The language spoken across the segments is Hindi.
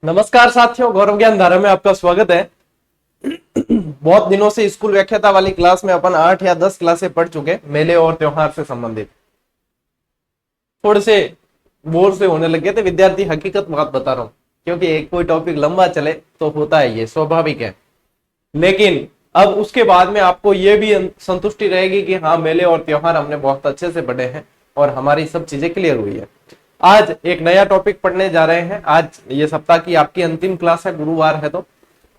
नमस्कार साथियों, गौरव ज्ञान धारा में आपका स्वागत है। बहुत दिनों से स्कूल व्याख्याता वाली क्लास में अपन 8 या 10 क्लासें पढ़ चुके, मेले और त्योहार से संबंधित। थोड़े से बोर से होने लगे थे विद्यार्थी, हकीकत बात बता रहा हूं, क्योंकि एक कोई टॉपिक लंबा चले तो होता है, ये स्वाभाविक है। लेकिन अब उसके बाद में आपको ये भी संतुष्टि रहेगी कि हाँ, मेले और त्योहार हमने बहुत अच्छे से पढ़े हैं और हमारी सब चीजें क्लियर हुई है। आज एक नया टॉपिक पढ़ने जा रहे हैं। आज ये सप्ताह की आपकी अंतिम क्लास है, गुरुवार है तो।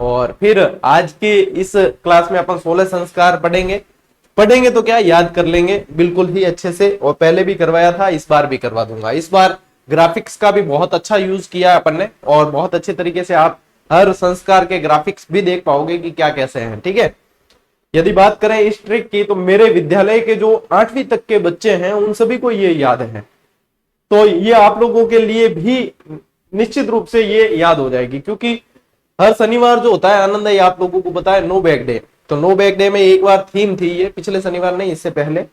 और फिर आज की इस क्लास में अपन 16 संस्कार पढ़ेंगे तो क्या याद कर लेंगे बिल्कुल ही अच्छे से। और पहले भी करवाया था, इस बार भी करवा दूंगा। इस बार ग्राफिक्स का भी बहुत अच्छा यूज किया अपन ने और बहुत अच्छे तरीके से आप हर संस्कार के ग्राफिक्स भी देख पाओगे कि क्या कैसे हैं। ठीक है, यदि बात करें इस ट्रिक की तो मेरे विद्यालय के जो 8वीं तक के बच्चे हैं उन सभी को ये याद है, तो ये आप लोगों के लिए भी निश्चित रूप से ये याद हो जाएगी। क्योंकि हर शनिवार जो होता है आनंद है, आप लोगों को पता है, नो बैग डे। तो नो बैग डे में एक बार थीम थी, ये पिछले शनिवार नहीं, इससे पहले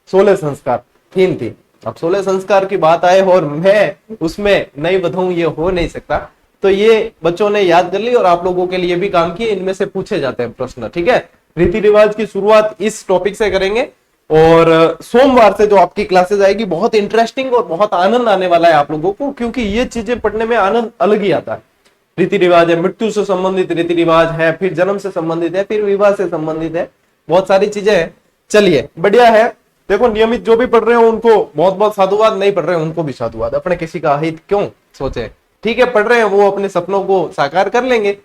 16 संस्कार थीम थी। अब 16 संस्कार की बात आए और मैं उसमें नहीं बताऊं, ये हो नहीं सकता। तो ये बच्चों ने याद कर ली और आप लोगों के लिए भी काम किए। इनमें से पूछे जाते हैं प्रश्न। ठीक है, रीति रिवाज की शुरुआत इस टॉपिक से करेंगे और सोमवार से जो आपकी क्लासेस आएगी बहुत इंटरेस्टिंग और बहुत आनंद आने वाला है आप लोगों को, क्योंकि ये चीजें पढ़ने में आनंद अलग ही आता है। रीति रिवाज है, मृत्यु से संबंधित रीति रिवाज है, फिर जन्म से संबंधित है, फिर विवाह से संबंधित है, बहुत सारी चीजें हैं। चलिए, बढ़िया है। देखो, नियमित जो भी पढ़ रहे हो उनको बहुत बहुत साधुवाद, नहीं पढ़ रहे हो उनको भी साधुवाद। अपने किसी का हित क्यों सोचे। ठीक है, पढ़ रहे हैं वो अपने सपनों को साकार कर लेंगे,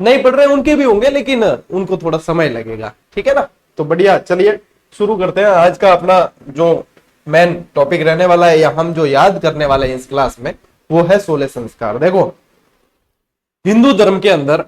नहीं पढ़ रहे हैं उनके भी होंगे, लेकिन उनको थोड़ा समय लगेगा। ठीक है ना, तो बढ़िया। चलिए शुरू करते हैं। आज का अपना जो मेन टॉपिक रहने वाला है या हम जो याद करने वाले हैं इस क्लास में, वो है 16 संस्कार। देखो, हिंदू धर्म के अंदर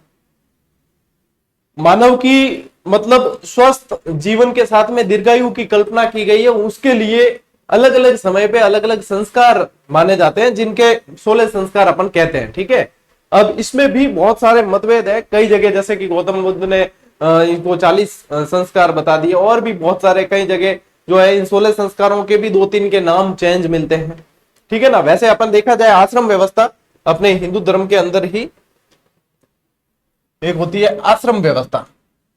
मानव की मतलब स्वस्थ जीवन के साथ में दीर्घायु की कल्पना की गई है। उसके लिए अलग अलग समय पे अलग अलग संस्कार माने जाते हैं, जिनके 16 संस्कार अपन कहते हैं। ठीक है, अब इसमें भी बहुत सारे मतभेद है। कई जगह जैसे कि गौतम बुद्ध ने इनको 40 संस्कार बता दिए, और भी बहुत सारे कई जगह जो है इन 16 संस्कारों के भी 2-3 के नाम चेंज मिलते हैं। ठीक है ना। वैसे अपन देखा जाए आश्रम व्यवस्था अपने हिंदू धर्म के अंदर ही एक होती है आश्रम व्यवस्था।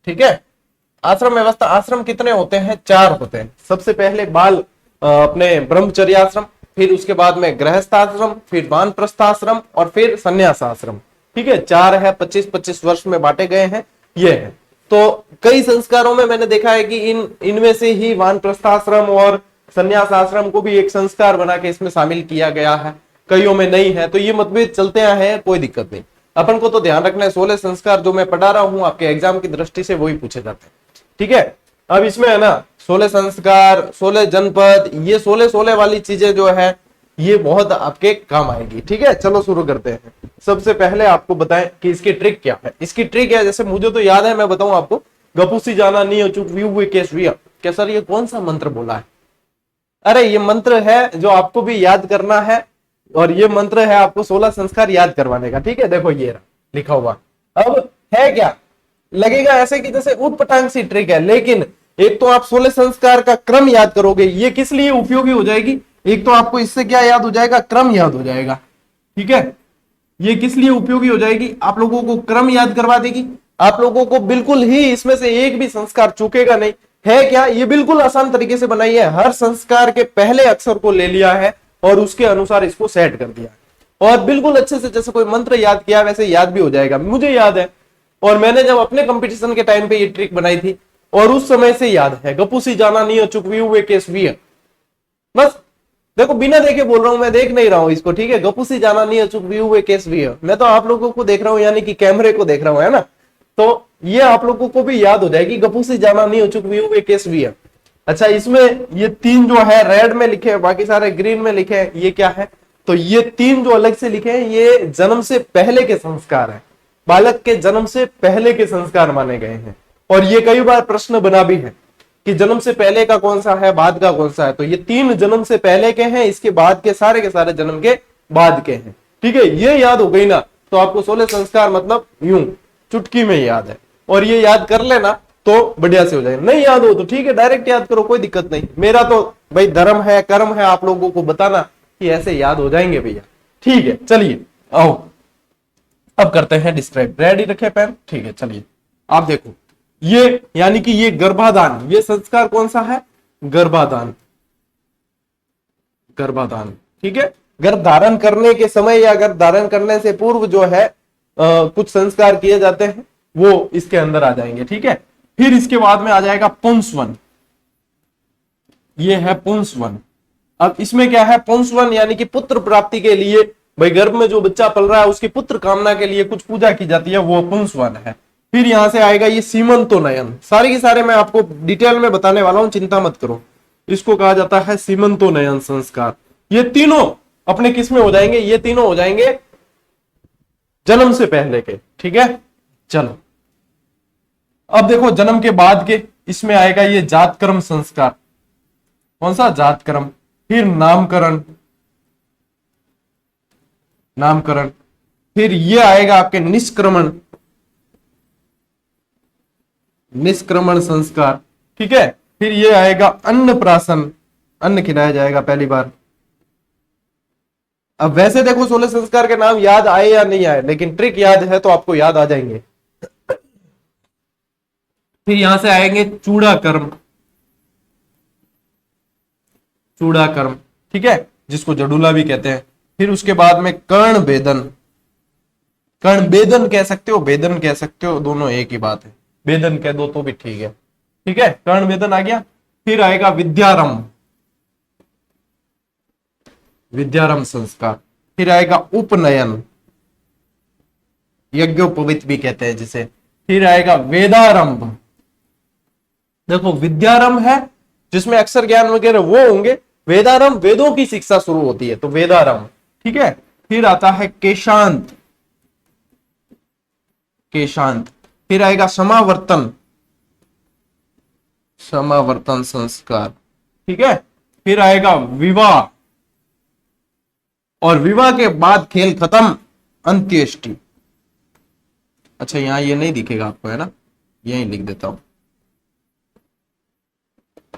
ठीक है, आश्रम व्यवस्था, आश्रम कितने होते हैं? 4 होते हैं। सबसे पहले बाल अपने ब्रह्मचर्य आश्रम, फिर उसके बाद में गृहस्थ आश्रम, फिर वानप्रस्थ आश्रम और फिर संन्यास आश्रम। ठीक है, 4 है, 25-25 वर्ष में बांटे गए हैं ये है। तो कई संस्कारों में मैंने देखा है कि इनमें से ही वानप्रस्थ आश्रम और संन्यास आश्रम को भी एक संस्कार बना के इसमें शामिल किया गया है, कईयों में नहीं है। तो ये मतभेद चलते आए हैं, कोई दिक्कत नहीं। अपन को तो ध्यान रखना है 16 संस्कार जो मैं पढ़ा रहा हूं आपके एग्जाम की दृष्टि से वही पूछे जाते हैं। ठीक है, अब इसमें है ना 16 संस्कार, 16 जनपद, ये 16 वाली चीजें जो है ये बहुत आपके काम आएगी। ठीक है, चलो शुरू करते हैं। सबसे पहले आपको बताएं कि इसकी ट्रिक क्या है। इसकी ट्रिक है, जैसे मुझे तो याद है, मैं बताऊं आपको, गपुसी जाना नहीं अचूक व्यू केस विया। क्या सर ये कौन सा मंत्र बोला है? अरे ये मंत्र है जो आपको भी याद करना है, और ये मंत्र है आपको 16 संस्कार याद करवाने का। ठीक है, देखो ये लिखा हुआ। अब है क्या, लगेगा ऐसे कि जैसे उटपटांग सी ट्रिक है, लेकिन एक तो आप 16 संस्कार का क्रम याद करोगे, ये किस लिए उपयोगी हो जाएगी? एक तो आपको इससे क्या याद हो जाएगा? क्रम याद हो जाएगा। ठीक है, ये किस लिए उपयोगी हो जाएगी? आप लोगों को क्रम याद करवा देगी। आप लोगों को बिल्कुल ही इसमें से एक भी संस्कार चूकेगा नहीं। है क्या, ये बिल्कुल आसान तरीके से बनाई है। हर संस्कार के पहले अक्षर को ले लिया है और उसके अनुसार इसको सेट कर दिया, और बिल्कुल अच्छे से जैसे कोई मंत्र याद किया वैसे याद भी हो जाएगा। मुझे याद है, और मैंने जब अपने कंपटीशन के टाइम पे ये ट्रिक बनाई थी और उस समय से याद है। गपुसी जाना नहीं चुक हुए केस भी है। बस देखो, बिना देखे बोल रहा हूं, मैं देख नहीं रहा हूं इसको। ठीक है, गपुसी जाना नहीं अचूक हुए केस भी है। मैं तो आप लोगों को देख रहा हूं, यानी कि कैमरे को देख रहा हूं, है ना। तो ये आप लोगों को भी याद हो जाएगी, गपुसी जाना नहीं अचूक हुए केस भी है। अच्छा, इसमें ये 3 जो है रेड में लिखे हैं, बाकी सारे ग्रीन में लिखे हैं, ये क्या है? तो ये 3 जो अलग से लिखे हैं ये जन्म से पहले के संस्कार है। बालक के जन्म से पहले के संस्कार माने गए हैं। और ये कई बार प्रश्न बना भी है कि जन्म से पहले का कौन सा है, बाद का कौन सा है। तो ये 3 जन्म से पहले के हैं, इसके बाद के सारे जन्म के बाद के हैं। ठीक है, ये याद हो गई ना, तो आपको 16 संस्कार मतलब यूं चुटकी में याद है। और ये याद कर लेना तो बढ़िया से हो जाएगा। नहीं याद हो तो ठीक है, डायरेक्ट याद करो, कोई दिक्कत नहीं। मेरा तो भाई धर्म है, कर्म है आप लोगों को बताना कि ऐसे याद हो जाएंगे भैया। ठीक है, चलिए आओ। अब करते हैं डिस्क्राइब। रेडी रखे पेन, ठीक है। चलिए आप देखो, ये यानी कि ये गर्भाधान, ये संस्कार कौन सा है? गर्भाधान। गर्भाधान, ठीक है। गर्भ धारण करने के समय या गर्भ धारण करने से पूर्व जो है कुछ संस्कार किए जाते हैं, वो इसके अंदर आ जाएंगे, ठीक है। फिर इसके बाद में आ जाएगा पुंसवन। ये है पुंसवन। अब इसमें क्या है? पुंसवन यानी कि पुत्र प्राप्ति के लिए, भाई गर्भ में जो बच्चा पल रहा है उसकी पुत्र कामना के लिए कुछ पूजा की जाती है, वो पुंसवन है। फिर यहां से आएगा ये सीमंतोनयन। सारे के सारे मैं आपको डिटेल में बताने वाला हूं, चिंता मत करो। इसको कहा जाता है सीमंतोनयन संस्कार। ये तीनों अपने किस में हो जाएंगे? ये तीनों हो जाएंगे जन्म से पहले के, ठीक है। चलो अब देखो जन्म के बाद के, इसमें आएगा ये जातकर्म संस्कार। कौन सा? जातकर्म। फिर नामकरण, नामकरण। फिर ये आएगा आपके निष्क्रमण, निष्क्रमण संस्कार, ठीक है। फिर ये आएगा अन्नप्राशन, अन्न खिलाया जाएगा पहली बार। अब वैसे देखो 16 संस्कार के नाम याद आए या नहीं आए, लेकिन ट्रिक याद है तो आपको याद आ जाएंगे। फिर यहां से आएंगे चूड़ाकर्म, चूड़ाकर्म, ठीक है, जिसको जडूला भी कहते हैं। फिर उसके बाद में कर्ण भेदन, कर्ण भेदन कह सकते हो, भेदन कह सकते हो, दोनों एक ही बात है। भेदन कह दो तो भी ठीक है, ठीक है। कर्ण भेदन आ गया। फिर आएगा विद्यारंभ, विद्यारंभ संस्कार। फिर आएगा उपनयन, यज्ञोपवीत भी कहते हैं जिसे। फिर आएगा वेदारंभ। देखो विद्यारंभ है जिसमें अक्षर ज्ञान वगैरह वो होंगे, वेदारंभ वेदों की शिक्षा शुरू होती है, तो वेदारंभ, ठीक है। फिर आता है केशांत, केशांत। फिर आएगा समावर्तन, समावर्तन संस्कार, ठीक है। फिर आएगा विवाह, और विवाह के बाद खेल खत्म, अंत्येष्टि। अच्छा यहां ये नहीं दिखेगा आपको, है ना, यही लिख देता हूं।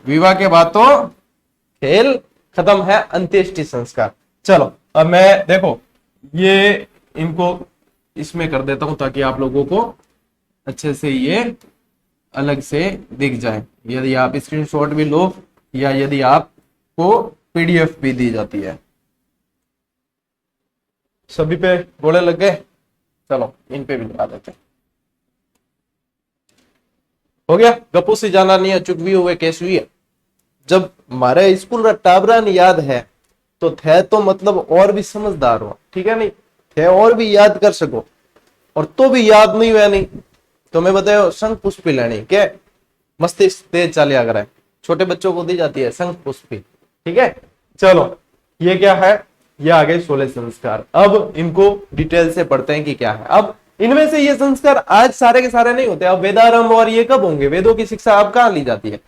विवाह के बाद तो खेल खत्म है, अंत्येष्टि संस्कार। चलो अब मैं देखो ये इनको इसमें कर देता हूं ताकि आप लोगों को अच्छे से ये अलग से दिख जाए। यदि आप स्क्रीनशॉट भी लो या यदि आपको पीडीएफ भी दी जाती है। सभी पे गोले लग गए? चलो इन पे भी लगा देते हैं। हो गया? गप्पू से जाना नहीं है, चुक भी हुए केस हुई है। जब हमारे स्कूल टाबरा नहीं याद है तो थे तो मतलब और भी समझदार हो, ठीक है, नहीं थे और भी याद कर सको, और तो भी याद नहीं हुआ नहीं तो मैं बताओ संग पुष्पी लेनी क्या मस्तिष्क तेज चालिया करे, छोटे बच्चों को दी जाती है संग पुष्पी, ठीक है। चलो ये क्या है? ये आ गए 16 संस्कार। अब इनको डिटेल से पढ़ते हैं कि क्या है। अब इनमें से ये संस्कार आज सारे के सारे नहीं होते। अब वेदारंभ और ये कब होंगे? वेदों की शिक्षा अब कहां ली जाती है?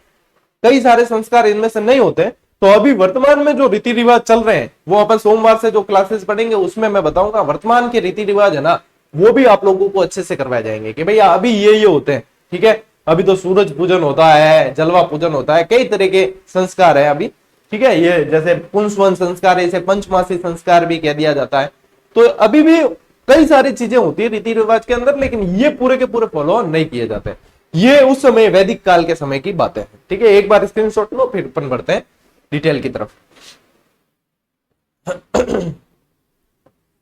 कई सारे संस्कार इनमें से नहीं होते। तो अभी वर्तमान में जो रीति रिवाज चल रहे हैं वो अपन सोमवार से जो क्लासेस पढ़ेंगे उसमें मैं बताऊंगा। वर्तमान के रीति रिवाज है ना, वो भी आप लोगों को अच्छे से करवाए जाएंगे कि भैया अभी ये होते हैं, ठीक है। अभी तो सूरज पूजन होता है, जलवा पूजन होता है, कई तरह के संस्कार है अभी, ठीक है। ये जैसे पुंसवन संस्कार है, इसे पंचमासी संस्कार भी कह दिया जाता है। तो अभी भी कई सारी चीजें होती है रीति रिवाज के अंदर, लेकिन ये पूरे के पूरे फॉलो नहीं किए जाते। ये उस समय वैदिक काल के समय की बातें हैं, ठीक है। एक बार स्क्रीनशॉट लो, फिर अपन बढ़ते हैं डिटेल की तरफ।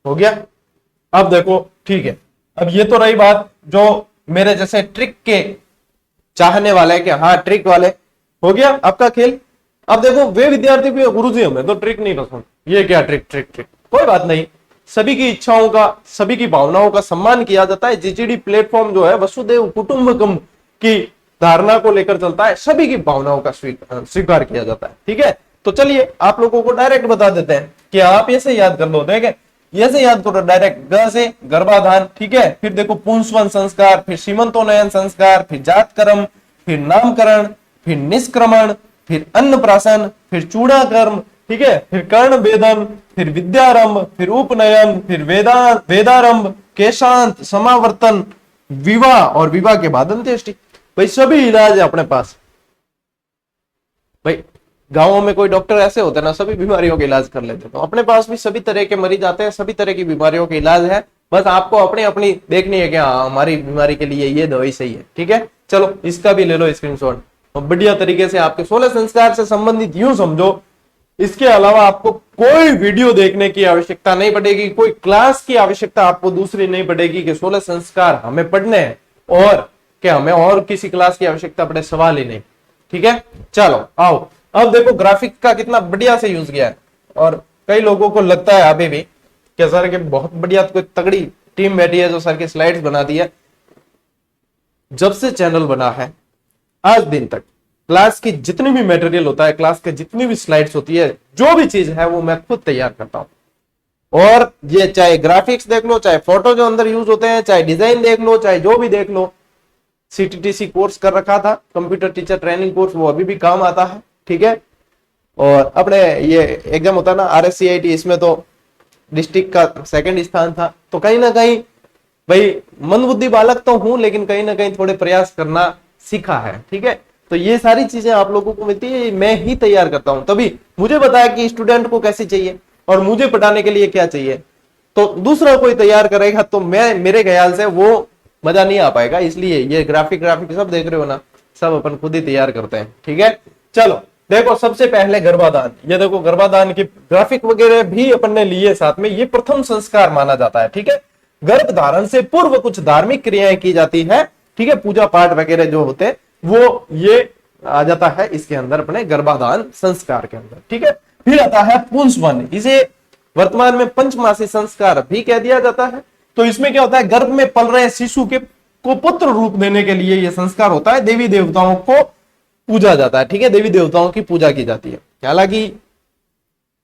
हो गया? अब देखो, ठीक है। अब ये तो रही बात जो मेरे जैसे ट्रिक के चाहने वाले कि हाँ ट्रिक वाले, हो गया आपका खेल। अब देखो वे विद्यार्थी भी गुरुजी हमें तो ट्रिक नहीं पसंद, ये क्या ट्रिक ट्रिक ट्रिक, कोई बात नहीं। सभी की इच्छाओं का, सभी की भावनाओं का सम्मान किया जाता है। जीजीडी प्लेटफॉर्म जो है वसुदेव कुटुंबकम की धारणा को लेकर चलता है, सभी की भावनाओं का स्वीकार किया जाता है, ठीक है। तो चलिए आप लोगों को डायरेक्ट बता देते हैं कि आप ऐसे याद कर लो, देखें ऐसे याद करो डायरेक्ट, ग से गर्भाधान, ठीक है। फिर देखो पुंसवन संस्कार, फिर सीमंतोनयन संस्कार, फिर जातकर्म, फिर नामकरण, फिर निष्क्रमण, फिर अन्नप्राशन, फिर चूड़ाकर्म, ठीक है, फिर कर्ण भेदन, फिर विद्यारंभ, फिर उपनयन, फिर वेदारंभ, केशांत, समावर्तन, विवाह, और विवाह के बाद अंत्येष्टि। भाई सभी इलाज है अपने पास। भाई गांवों में कोई डॉक्टर ऐसे होते हैं ना, सभी बीमारियों का इलाज कर लेते हैं, तो अपने पास भी सभी तरह के मरीज आते हैं, सभी तरह की बीमारियों का इलाज है। बस आपको अपनी अपनी देखनी है कि हाँ हमारी बीमारी के लिए ये दवाई सही है। ठीक है, चलो इसका भी ले लो स्क्रीनशॉट और बढ़िया तरीके से आपके 16 संस्कार से संबंधित यूं समझो, इसके अलावा आपको कोई वीडियो देखने की आवश्यकता नहीं पड़ेगी, कोई क्लास की आवश्यकता आपको दूसरी नहीं पड़ेगी कि 16 संस्कार हमें पढ़ने हैं और क्या हमें और किसी क्लास की आवश्यकता पड़े, सवाल ही नहीं। ठीक है, चलो आओ अब देखो ग्राफिक का कितना बढ़िया से यूज किया है। और कई लोगों को लगता है अभी भी कि सर के बहुत बढ़िया कोई तगड़ी टीम बैठी है जो सर की स्लाइड्स बनाती है। जब से चैनल बना है आज दिन तक क्लास की जितनी भी मटेरियल होता है, क्लास के जितनी भी स्लाइड्स होती है, जो भी चीज है वो मैं खुद तैयार करता हूं। और ये चाहे ग्राफिक्स देख लो, चाहे फोटो जो अंदर यूज होते हैं, चाहे डिजाइन देख लो, चाहे जो भी देख लो। CTTC कोर्स कर रखा था, कंप्यूटर टीचर ट्रेनिंग कोर्स, वो अभी भी काम आता है। ठीक है, और अपने ये एग्जाम होता है ना RSCIT, इसमें तो डिस्ट्रिक्ट का 2nd स्थान था। तो कहीं ना कहीं भाई मंदबुद्धि बालक तो हूं, लेकिन कहीं ना कहीं थोड़े प्रयास करना सीखा है। ठीक है, तो ये सारी चीजें आप लोगों को मिलती है, मैं ही तैयार करता हूं। तभी मुझे बताया कि स्टूडेंट को कैसे चाहिए और मुझे पढ़ाने के लिए क्या चाहिए, तो दूसरा कोई तैयार करेगा तो मैं मेरे ख्याल से वो मजा नहीं आ पाएगा। इसलिए ये ग्राफिक सब देख रहे हो ना, सब अपन खुद ही तैयार करते हैं। ठीक है, चलो देखो सबसे पहले गर्भाधान। ये देखो गर्भाधान की ग्राफिक वगैरह भी अपन ने लिए साथ में। ये प्रथम संस्कार माना जाता है। ठीक है, गर्भधारण से पूर्व कुछ धार्मिक क्रियाएं की जाती है। ठीक है, पूजा पाठ वगैरह जो होते हैं वो ये आ जाता है इसके अंदर, अपने गर्भाधान संस्कार के अंदर। ठीक है, फिर आता है पुंसवन, इसे वर्तमान में पंचमासी संस्कार भी कह दिया जाता है। तो इसमें क्या होता है, गर्भ में पल रहे शिशु के को पुत्र रूप देने के लिए यह संस्कार होता है। देवी देवताओं को पूजा जाता है। ठीक है, देवी देवताओं की पूजा की जाती है। हालांकि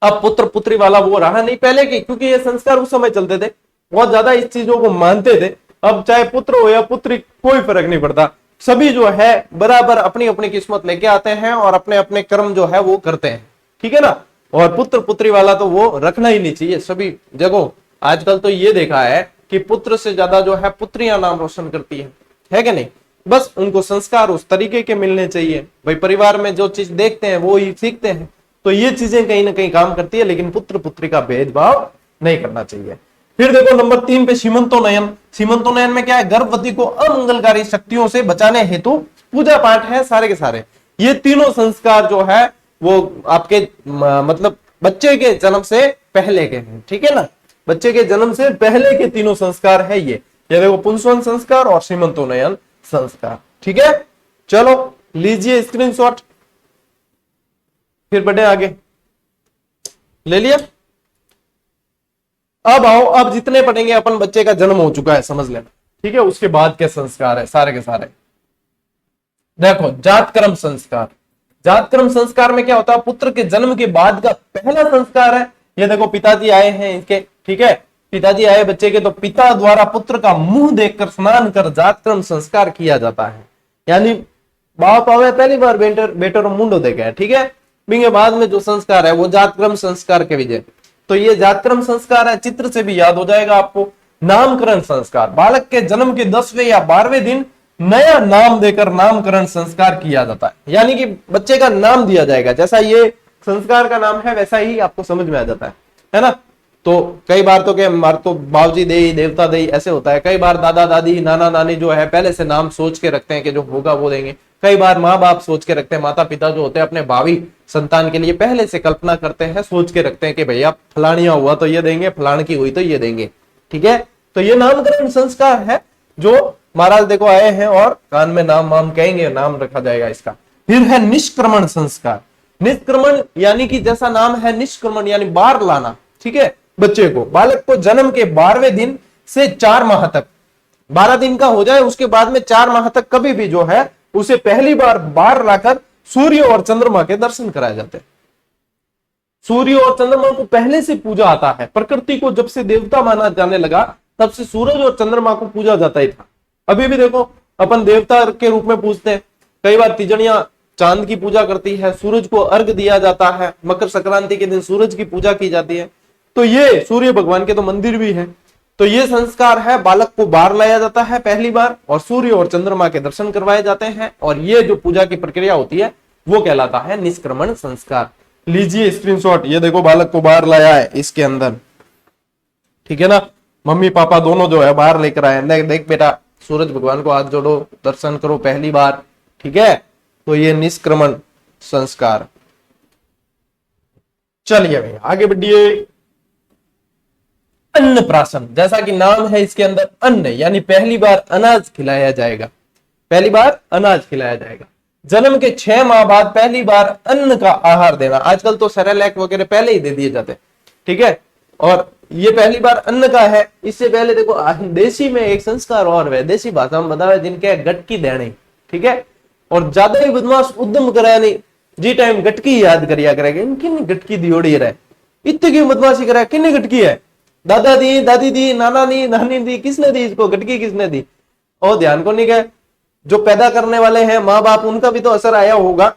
अब पुत्र पुत्री वाला वो रहा नहीं पहले की, क्योंकि ये संस्कार उस समय चलते थे, बहुत ज्यादा इस चीजों को मानते थे। अब चाहे पुत्र हो या पुत्री कोई फर्क नहीं पड़ता, सभी जो है बराबर अपनी अपनी किस्मत लेके आते हैं और अपने अपने कर्म जो है वो करते हैं। ठीक है ना, और पुत्र पुत्री वाला तो वो रखना ही नहीं चाहिए सभी जगह। आजकल तो ये देखा है कि पुत्र से ज्यादा जो है पुत्रियां नाम रोशन करती है कि नहीं। बस उनको संस्कार उस तरीके के मिलने चाहिए। भाई परिवार में जो चीज देखते हैं वो ही सीखते हैं, तो ये चीजें कहीं ना कहीं काम करती है, लेकिन पुत्र पुत्री का भेदभाव नहीं करना चाहिए। फिर देखो नंबर 3 पे सीमंतोनयन। सीमंतोनयन में क्या है, गर्भवती को अमंगलकारी शक्तियों से बचाने हेतु पूजा पाठ है सारे के सारे। ये तीनों संस्कार जो है वो आपके मतलब बच्चे के जन्म से पहले के हैं। ठीक है ना, बच्चे के जन्म से पहले के तीनों संस्कार है ये देखो, पुंसवन संस्कार और सीमंतोनयन संस्कार। ठीक है, चलो लीजिए स्क्रीनशॉट, फिर बढ़े आगे। ले लिया, अब आओ, अब जितने पढ़ेंगे अपन, बच्चे का जन्म हो चुका है समझ लेना। ठीक है, उसके बाद के संस्कार है सारे के सारे। देखो जातकर्म संस्कार। जातकर्म संस्कार में क्या होता है, पुत्र के जन्म के बाद का पहला संस्कार है। ये देखो पिताजी आए हैं इनके, ठीक है, पिताजी आए बच्चे के, तो पिता द्वारा पुत्र का मुंह देखकर स्नान कर जातकर्म संस्कार किया जाता है। यानी बाप आवे पहली बार बेटर मुंडो देखे। ठीक है, बिंगे बाद में जो संस्कार है वो जातकर्म संस्कार के विजय। तो ये जातकर्म संस्कार है, चित्र से भी याद हो जाएगा आपको। नामकरण संस्कार, बालक के जन्म के 10वें या 12वें दिन नया नाम देकर नामकरण संस्कार किया जाता है। यानी कि बच्चे का नाम दिया जाएगा, जैसा ये संस्कार का नाम है वैसा ही आपको समझ में आ जाता है ना। तो कई बार तो क्या, मार तो बाबूजी दे देवता दे ऐसे होता है। कई बार दादा दादी नाना नानी जो है पहले से नाम सोच के रखते हैं कि जो होगा वो देंगे। कई बार माँ बाप सोच के रखते हैं, माता पिता जो होते हैं अपने भावी संतान के लिए पहले से कल्पना करते हैं, सोच के रखते हैं कि भैया फलानिया हुआ तो ये देंगे, फलान की हुई तो ये देंगे। ठीक है, तो ये नामकरण संस्कार है जो महाराज देखो आए हैं और कान में नाम वाम कहेंगे, नाम रखा जाएगा इसका। फिर है निष्क्रमण संस्कार। निष्क्रमण यानी कि जैसा नाम है निष्क्रमण यानी बाहर लाना। ठीक है, बच्चे को, बालक को जन्म के 12वें दिन से 4 माह तक, 12 दिन का हो जाए उसके बाद में 4 माह तक कभी भी जो है उसे पहली बार बाहर लाकर सूर्य और चंद्रमा के दर्शन कराए जाते हैं। सूर्य और चंद्रमा को पहले से पूजा आता है। प्रकृति को जब से देवता माना जाने लगा तब से सूरज और चंद्रमा को पूजा जाता ही था। अभी भी देखो अपन देवता के रूप में पूजते हैं। कई बार तिजड़ियां चांद की पूजा करती है, सूरज को अर्घ दिया जाता है, मकर संक्रांति के दिन सूरज की पूजा की जाती है। तो ये सूर्य भगवान के तो मंदिर भी है। तो ये संस्कार है, बालक को बाहर लाया जाता है पहली बार और सूर्य और चंद्रमा के दर्शन करवाए जाते हैं, और ये जो पूजा की प्रक्रिया होती है वो कहलाता है निष्क्रमण संस्कार। लीजिए स्क्रीनशॉट, ये देखो बालक को बाहर लाया है इसके अंदर। ठीक है ना, मम्मी पापा दोनों जो है बाहर लेकर आए, देख बेटा सूरज भगवान को हाथ जोड़ो, दर्शन करो पहली बार, ठीक है। तो ये निष्क्रमण संस्कार। चलिए भाई आगे बढ़िए। अन्नप्राशन, जैसा कि नाम है इसके अंदर अन्न, यानी पहली बार अनाज खिलाया जाएगा, पहली बार अनाज खिलाया जाएगा। जन्म के 6 माह बाद पहली बार अन्न का आहार देना। आजकल तो सेरेलैक वगैरह पहले ही दे दिए जाते हैं, ठीक है। और ये पहली बार अन्न का है। इससे पहले देखो देसी में एक संस्कार और है, देसी भाषा में बताया, जिनके गटकी देने, ठीक है। और ज्यादा ही बदमाश उद्यम कराया नहीं जी टाइम गटकी याद करिया करेगा, इनकी गटकी दियोड़ी रहे, इतनी की बदमाशी कराया, किन्नी गटकी है, दादा दी, दादी दी, नाना दी, नानी दी, किसने दी इसको गटकी, किसने दी? और ध्यान को नहीं गए, जो पैदा करने वाले हैं माँ बाप, उनका भी तो असर आया होगा,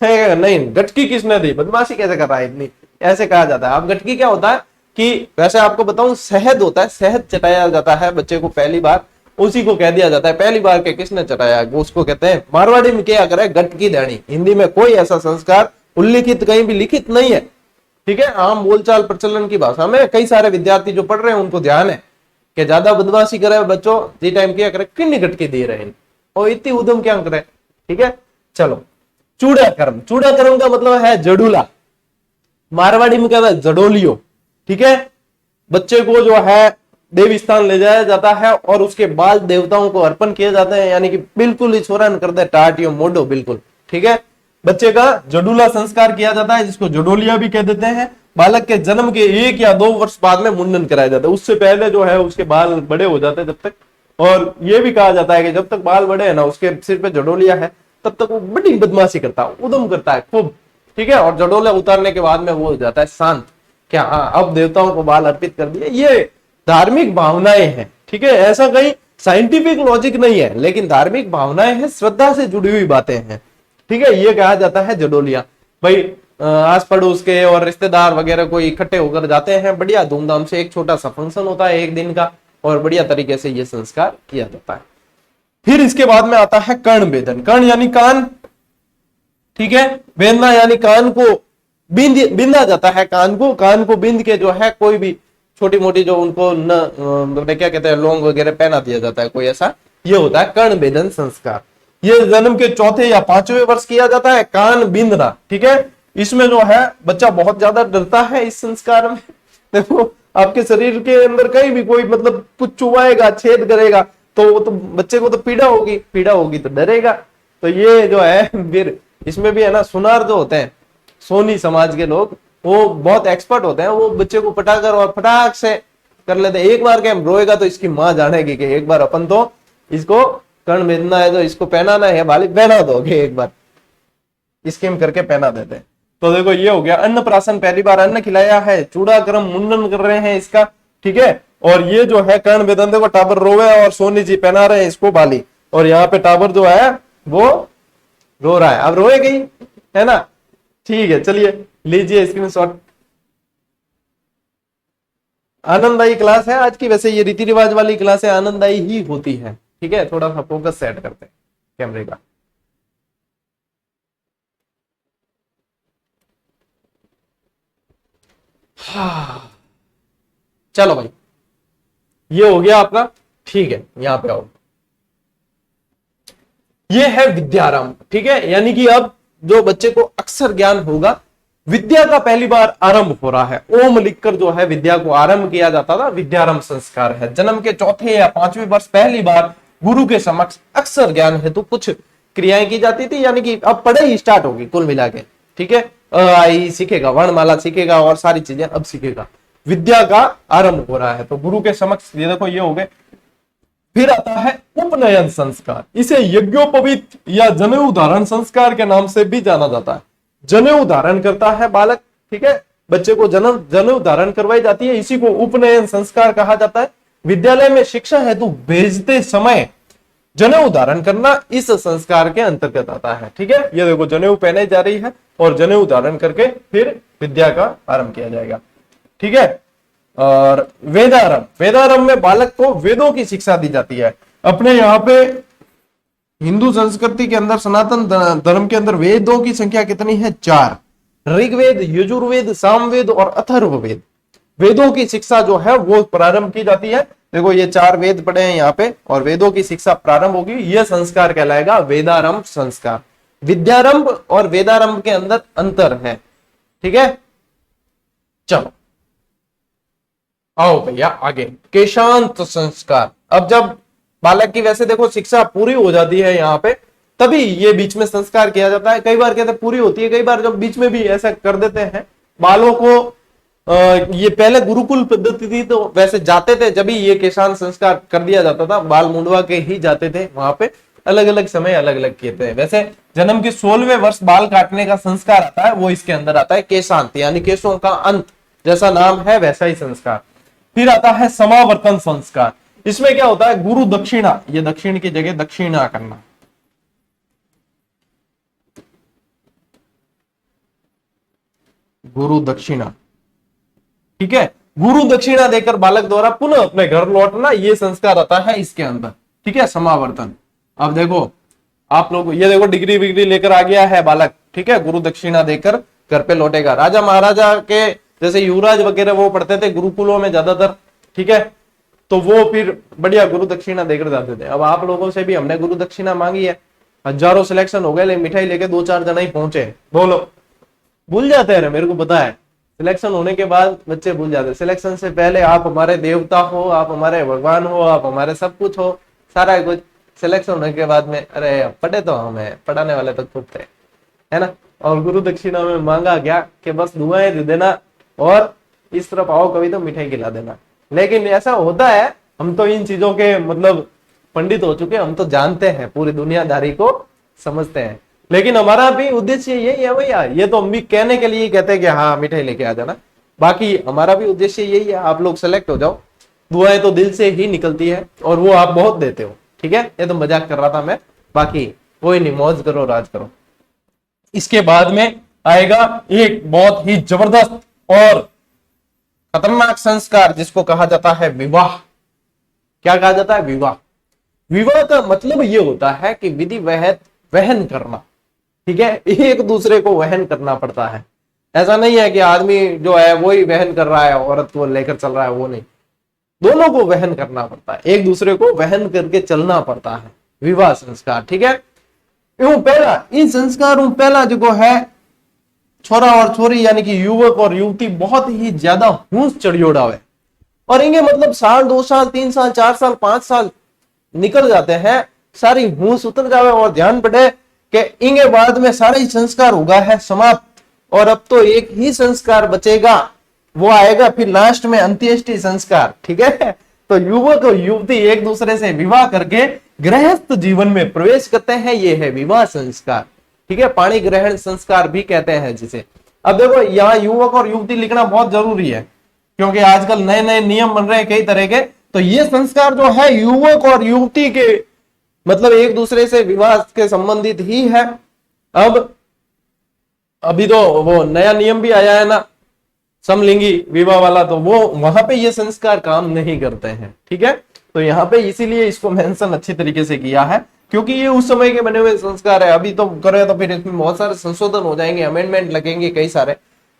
है नहीं? गटकी किसने दी, बदमाशी कैसे कर रहा है इतनी, ऐसे कहा जाता है। अब गटकी क्या होता है कि वैसे आपको बताऊं, शहद होता है, शहद चटाया जाता है बच्चे को पहली बार, उसी को कह दिया जाता है पहली बार के किसने चटाया, वो उसको कहते हैं। मारवाड़ी में क्या करे, गटकी देनी। हिंदी में कोई ऐसा संस्कार उल्लिखित कहीं भी लिखित नहीं है, ठीक है। आम बोलचाल प्रचलन की भाषा में कई सारे विद्यार्थी जो पढ़ रहे हैं उनको ध्यान है कि ज्यादा बदमाशी करे बच्चों, जी टाइम क्या करे, किन्नी गटकी दे रहे हैं और इतनी उद्यम क्या करे, ठीक है। चलो, चूड़ा कर्म, चूड़ा कर्म का मतलब है जडूला, मारवाड़ी में कहता है जडोलियो, ठीक है। बच्चे को जो है देवी स्थान ले जाया जाता है और उसके बाद देवताओं को अर्पण किए जाते हैं, यानी कि बिल्कुल ही छोरा कर दे टाटियो मोडो, बिल्कुल, ठीक है। बच्चे का जडूला संस्कार किया जाता है, जिसको जडोलिया भी कह देते हैं। बालक के जन्म के 1 या 2 वर्ष बाद में मुंडन कराया जाता है, उससे पहले जो है उसके बाल बड़े हो जाते हैं जब तक। और यह भी कहा जाता है कि जब तक बाल बड़े हैं ना, उसके सिर पे जडोलिया है, तब तक वो बड़ी बदमाशी करता है, उद्यम करता है खूब, ठीक है। और जडोलिया उतारने के बाद में वो हो जाता है शांत, क्या हाँ अब देवताओं को बाल अर्पित कर दिए। ये धार्मिक भावनाएं हैं, ठीक है, ऐसा कहीं साइंटिफिक लॉजिक नहीं है, लेकिन धार्मिक भावनाएं हैं, श्रद्धा से जुड़ी हुई बातें हैं, ठीक है। ये कहा जाता है जडोलिया। भाई आस पड़ोस के और रिश्तेदार वगैरह को इकट्ठे होकर जाते हैं, बढ़िया धूमधाम से एक छोटा सा फंक्शन होता है 1 दिन का, और बढ़िया तरीके से ये संस्कार किया जाता है। फिर इसके बाद में आता है कर्ण भेदन। कर्ण यानी कान, ठीक है। बेंदना यानी कान को बिंदा जाता है, कान को बिंद के जो है कोई भी छोटी मोटी जो उनको न क्या कहते हैं लौंग वगैरह पहना दिया जाता है, कोई ऐसा, ये होता है कर्ण भेदन संस्कार। ये जन्म के 4थे या 5वें वर्ष किया जाता है, कान बिंदना, ठीक है। इसमें जो है बच्चा बहुत ज्यादा डरता है इस संस्कार में। देखो आपके शरीर के अंदर कहीं भी कोई मतलब कुछ चुभाएगा, छेद करेगा, तो वो तो बच्चे को तो पीड़ा होगी तो डरेगा। तो ये जो है फिर इसमें भी है ना, सुनार जो होते हैं सोनी समाज के लोग, वो बहुत एक्सपर्ट होते हैं, वो बच्चे को पटाकर और फटाक से कर लेते हैं। एक बार क्या रोएगा तो इसकी माँ जानेगी कि एक बार अपन तो इसको कर्ण भेदना है, तो इसको पहनाना है, बालिक पहना दोगे, एक बार स्कीम करके पहना देते हैं। तो देखो ये हो गया अन्नप्राशन, पहली बार अन्न खिलाया है। चूड़ा कर्म, मुंडन कर रहे हैं इसका, ठीक है। और ये जो है कर्ण भेदन, देखो टाबर रोवे और सोनी जी पहना रहे हैं इसको बाली, और यहाँ पे टाबर जो है वो रो रहा है, अब रोएगा ही, है ना, ठीक है। चलिए लीजिए स्क्रीनशॉट। आनंददायी क्लास है आज की, वैसे ये रीति रिवाज वाली क्लास है, आनंददायी ही होती है, ठीक है। थोड़ा सा फोकस सेट करते हैं कैमरे का। चलो भाई ये हो गया आपका, ठीक है। यहां पे आओ, ये है विद्यारंभ, ठीक है। यानी कि अब जो बच्चे को अक्षर ज्ञान होगा, विद्या का पहली बार आरंभ हो रहा है। ओम लिखकर जो है विद्या को आरंभ किया जाता था, विद्यारंभ संस्कार है। जन्म के 4थे या 5वें वर्ष पहली बार गुरु के समक्ष अक्षर ज्ञान हेतु कुछ क्रियाएं की जाती थी, यानी कि अब पढ़ाई स्टार्ट होगी कुल मिला के, ठीक है। अ आई सीखेगा, वर्णमाला सीखेगा और सारी चीजें अब सीखेगा, विद्या का आरंभ हो रहा है। तो गुरु के समक्ष ये देखो ये हो गए। फिर आता है उपनयन संस्कार, इसे यज्ञोपवीत या जनेऊ धारण संस्कार के नाम से भी जाना जाता है। जनेऊ धारण करता है बालक, ठीक है, बच्चे को जनेऊ धारण करवाई जाती है, इसी को उपनयन संस्कार कहा जाता है। विद्यालय में शिक्षा हेतु भेजते समय जनेऊ धारण करना इस संस्कार के अंतर्गत आता है, ठीक है। ये देखो जनेऊ पहने जा रही है और जनेऊ धारण करके फिर विद्या का आरंभ किया जाएगा, ठीक है। और वेदारंभ, वेदारंभ में बालक को वेदों की शिक्षा दी जाती है। अपने यहाँ पे हिंदू संस्कृति के अंदर, सनातन धर्म के अंदर वेदों की संख्या कितनी है? 4। ऋग्वेद, यजुर्वेद, सामवेद और अथर्ववेद। वेदों की शिक्षा जो है वो प्रारंभ की जाती है। देखो ये 4 वेद पढ़े हैं यहाँ पे, और वेदों की शिक्षा प्रारंभ होगी, यह संस्कार कहलाएगा वेदारंभ संस्कार। विद्यारंभ और वेदारंभ के अंदर अंतर है, ठीक है। चलो आओ भैया आगे, केशांत संस्कार। अब जब बालक की वैसे देखो शिक्षा पूरी हो जाती है यहाँ पे, तभी ये बीच में संस्कार किया जाता है। कई बार कहते हैं पूरी होती है, कई बार जब बीच में भी ऐसा कर देते हैं बालों को। ये पहले गुरुकुल पद्धति थी, तो वैसे जाते थे, जब भी ये केशांत संस्कार कर दिया जाता था, बाल मुंडवा के ही जाते थे वहां पे। अलग अलग समय अलग अलग किए थे। वैसे जन्म के 16वें वर्ष बाल काटने का संस्कार आता है, वो इसके अंदर आता है केशांत, यानी केशों का अंत, जैसा नाम है वैसा ही संस्कार। फिर आता है समावर्तन संस्कार। इसमें क्या होता है, गुरु दक्षिणा, ये दक्षिण की जगह दक्षिणा करना, गुरु दक्षिणा, ठीक है। गुरु दक्षिणा देकर बालक द्वारा पुनः अपने घर लौटना, ये संस्कार आता है इसके अंदर, ठीक है, समावर्तन। अब देखो आप लोग, ये देखो डिग्री विग्री लेकर आ गया है बालक, ठीक है, गुरु दक्षिणा देकर घर पे लौटेगा। राजा महाराजा के जैसे युवराज वगैरह वो पढ़ते थे गुरुकुलों में ज्यादातर, ठीक है, तो वो फिर बढ़िया गुरु दक्षिणा देकर जाते थे। अब आप लोगों से भी हमने गुरु दक्षिणा मांगी है, हजारों सिलेक्शन हो गए, लेकिन मिठाई लेके 2-4 जना ही पहुंचे। बोलो, भूल जाते हैं, मेरे को पता है। सिलेक्शन होने के बाद बच्चे भूल जाते हैं। सिलेक्शन से पहले आप हमारे देवता हो, आप हमारे भगवान हो, आप हमारे सब कुछ हो, सारा कुछ। सिलेक्शन होने के बाद में अरे पढ़े तो हमें, पढ़ाने वाले तो खुद थे, है ना। और गुरु दक्षिणा में मांगा गया कि बस दुआएं दे देना और इस तरफ आओ कभी तो मिठाई खिला देना। लेकिन ऐसा होता है, हम तो इन चीजों के मतलब पंडित हो चुके हैं, हम तो जानते हैं, पूरी दुनियादारी को समझते हैं। लेकिन हमारा भी उद्देश्य यही है भैया, ये तो हम भी कहने के लिए कहते हैं कि हाँ मिठाई लेके आ जाना, बाकी हमारा भी उद्देश्य यही है, आप लोग सेलेक्ट हो जाओ। दुआएं तो दिल से ही निकलती है और वो आप बहुत देते हो, ठीक है। ये तो मजाक कर रहा था मैं, बाकी कोई नहीं, मौज करो, राज करो। इसके बाद में आएगा एक बहुत ही जबरदस्त और खतरनाक संस्कार, जिसको कहा जाता है विवाह। क्या कहा जाता है, विवाह। विवाह का मतलब ये होता है कि विधि वहन करना, ठीक है, एक दूसरे को वहन करना पड़ता है। ऐसा नहीं है कि आदमी जो है वो ही वहन कर रहा है, औरत को लेकर चल रहा है, वो नहीं, दोनों को वहन करना पड़ता है, एक दूसरे को वहन करके चलना पड़ता है, विवाह संस्कार, ठीक है। पहला इन संस्कारों पहला जो है छोरा और छोरी यानी कि युवक और युवती बहुत ही ज्यादा होश चढ़ियोड़ा है, और इनके मतलब साल 2 साल 3 साल 4 साल 5 साल निकल जाते हैं, सारी होश उतर जावे और ध्यान पड़े कि इनके बाद में सारे संस्कार होगा है समाप्त, और अब तो एक ही संस्कार बचेगा, वो आएगा फिर लास्ट में अंत्येष्टि संस्कार, ठीक है। तो युवक और युवती एक दूसरे से विवाह करके गृहस्थ जीवन में प्रवेश करते हैं, ये है विवाह संस्कार, ठीक है। पाणी ग्रहण संस्कार भी कहते हैं जिसे। अब देखो यहाँ युवक और युवती लिखना बहुत जरूरी है, क्योंकि आजकल नए नए नियम बन रहे हैं कई तरह के। तो ये संस्कार जो है युवक और युवती के मतलब एक दूसरे से विवाह के संबंधित ही है। अब अभी तो वो नया नियम भी आया है ना, समलिंगी विवाह वाला, तो वो वहां पे ये संस्कार काम नहीं करते हैं, ठीक है। तो यहाँ पे इसीलिए इसको मेंशन अच्छी तरीके से किया है, क्योंकि ये उस समय के बने हुए संस्कार है। अभी तो करे तो फिर इसमें बहुत सारे संशोधन हो जाएंगे, अमेंडमेंट लगेंगे कई सारे।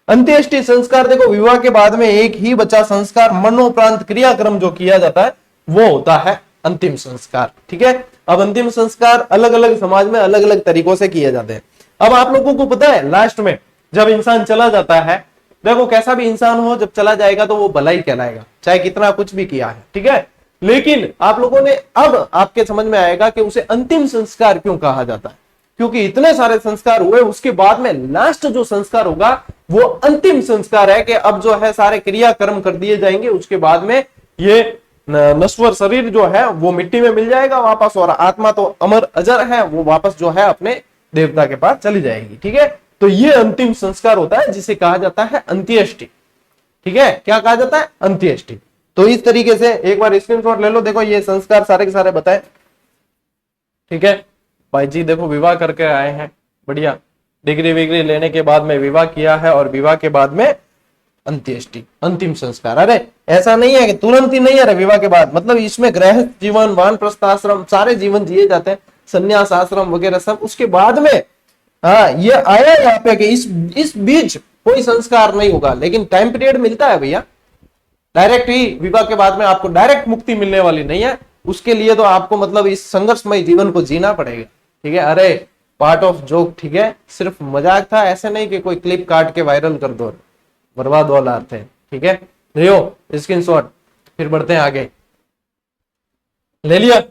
अंत्येष्टि संस्कार देखो, विवाह के बाद में एक ही बच्चा संस्कार मरणोपरांत क्रियाक्रम जो किया जाता है वो होता है अंतिम संस्कार, ठीक है। अब अंतिम संस्कार अलग अलग समाज में अलग अलग तरीकों से किए जाते हैं। अब आप लोगों को पता है लास्ट में जब इंसान चला जाता है, देखो कैसा भी इंसान हो जब चला जाएगा तो वो भला ही कहलाएगा, चाहे कितना कुछ भी किया है, ठीक है। लेकिन आप लोगों ने अब आपके समझ में आएगा कि उसे अंतिम संस्कार क्यों कहा जाता है, क्योंकि इतने सारे संस्कार हुए, उसके बाद में लास्ट जो संस्कार होगा वो अंतिम संस्कार है कि अब जो है सारे क्रियाकर्म कर दिए जाएंगे, उसके बाद में ये नश्वर शरीर जो है वो मिट्टी में मिल जाएगा वापस, और आत्मा तो अमर अजर है, वो वापस जो है अपने देवता के पास चली जाएगी, ठीक है। तो ये अंतिम संस्कार होता है जिसे कहा जाता है अंत्येष्टि, ठीक है। क्या कहा जाता है, अंत्येष्टि। तो इस तरीके से एक बार स्क्रीनशॉट ले लो, देखो ये संस्कार सारे के सारे बताए, ठीक है। भाई जी देखो विवाह करके आए हैं, बढ़िया, डिग्री विग्री लेने के बाद में विवाह किया है, और विवाह के बाद में अंत्येष्टि, अंतिम संस्कार। अरे ऐसा नहीं है कि तुरंत ही नहीं, अरे विवाह के बाद मतलब इसमें गृहस्थ जीवन, वानप्रस्थ आश्रम, सारे जीवन जिए जाते हैं, संन्यास आश्रम वगैरह सब, उसके बाद में हाँ ये आया यहाँ पे कि इस बीच कोई संस्कार नहीं होगा, लेकिन टाइम पीरियड मिलता है भैया, डायरेक्ट ही विवाह के बाद में आपको डायरेक्ट मुक्ति मिलने वाली नहीं है। उसके लिए तो आपको मतलब इस संघर्षमय जीवन को जीना पड़ेगा। ठीक है, अरे पार्ट ऑफ जोक, ठीक है, सिर्फ मजाक था, ऐसे नहीं कि कोई क्लिप काट के वायरल कर दो, बर्बाद वाला अर्थ है। ठीक है, लियो स्क्रीनशॉट, फिर बढ़ते हैं आगे। ले लिया।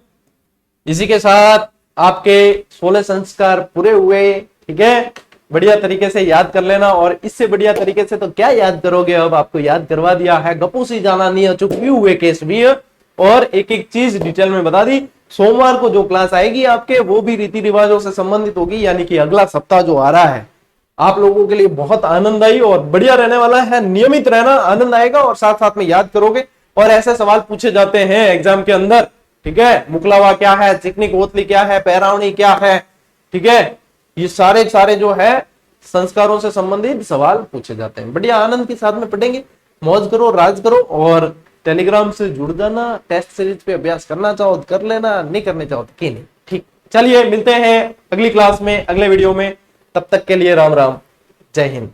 इसी के साथ आपके 16 संस्कार पूरे हुए। ठीक है, बढ़िया तरीके से याद कर लेना, और इससे बढ़िया तरीके से तो क्या याद करोगे, अब आपको याद करवा दिया है, गपू सी जाना नहीं, चुप भी हुए केस भी है, और एक एक चीज डिटेल में बता दी। सोमवार को जो क्लास आएगी आपके, वो भी रीति रिवाजों से संबंधित होगी, यानी कि अगला सप्ताह जो आ रहा है आप लोगों के लिए बहुत आनंददायी और बढ़िया रहने वाला है। नियमित रहना, आनंद आएगा और साथ साथ में याद करोगे। और ऐसे सवाल पूछे जाते हैं एग्जाम के अंदर। ठीक है, मुकलावा क्या है, चिकनी कोतली क्या है, पैरावणी क्या है। ठीक है, ये सारे जो है संस्कारों से संबंधित सवाल पूछे जाते हैं। बढ़िया आनंद के साथ में पढ़ेंगे, मौज करो, राज करो, और टेलीग्राम से जुड़ जाना। टेस्ट सीरीज पे अभ्यास करना चाहो तो कर लेना, नहीं करने चाहो तो कि नहीं। ठीक, चलिए मिलते हैं अगली क्लास में, अगले वीडियो में। तब तक के लिए राम राम, जय हिंद।